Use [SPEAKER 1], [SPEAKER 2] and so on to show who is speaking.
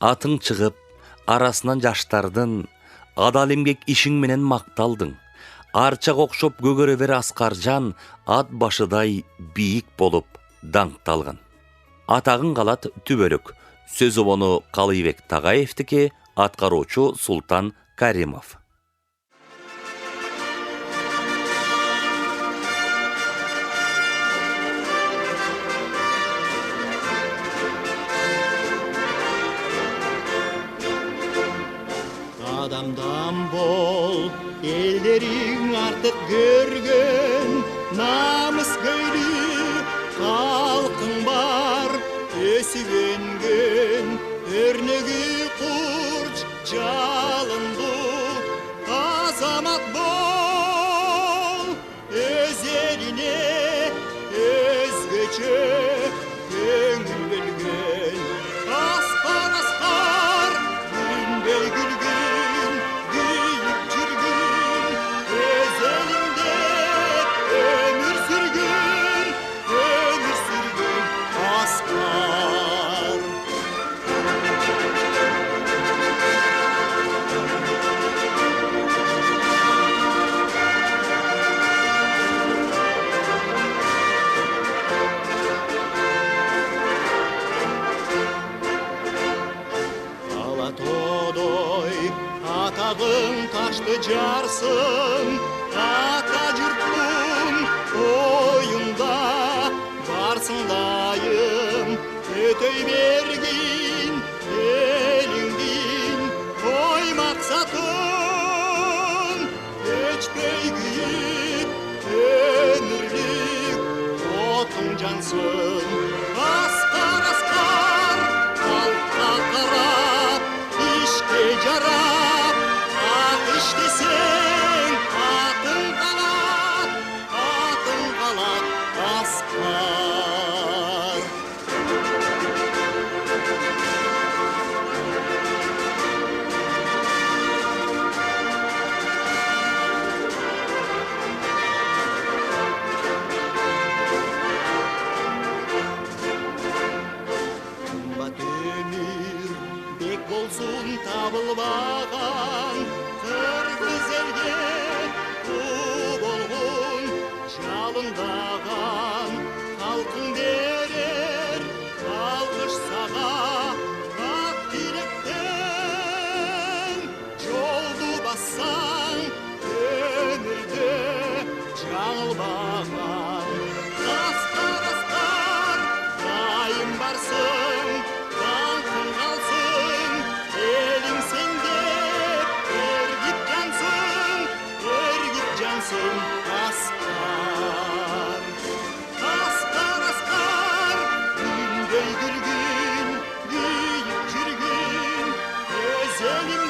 [SPEAKER 1] Атың чыгып, арасынан жаштардын, адал эмгек ишиң менен макталдың. Арчак окшоп көгөрө бер аскаржан, ат башыдай бийик болуп даңкталган. Атагың калат түбөлүк. Сөз обону Калыйбек Тагаевдики, аткаруучу Султан Каримов.
[SPEAKER 2] Адамдан бол, элдериң артык көргөн, намыс көйлүү калкың бар, өсүп өнгөн, өрнөгү курч жалындуу азамат бол, өз элине өзгөчө көңүл бөлгөн, аскар күндөй күлгүн, күйүп жүргүн, өз элиңде өмүр сүргүн, аскар. Алатодой атагың ташты жарсын, ата жұрттың ойында барсың дайым, өтөй бергин элиңдин ой максатын, өчпөй күйүп өмүрлүк отуң жансын, аскар, халкка карап, ишке жарап, ак иштесең атың калат, аскар. Кымбат өмүр бек болсун табылбаган, кыргыз элге куу болгон, жалындаган халкың берер алкыш сага, ак тилектен жолду бассаң өмүрдө жаңылбаган, аскар, дайым барсың, даңкың калсын, элиң сенде эргип жансың, аскар. Аскар, күндөй күлгүн, күйүп жүргүн, өз элиң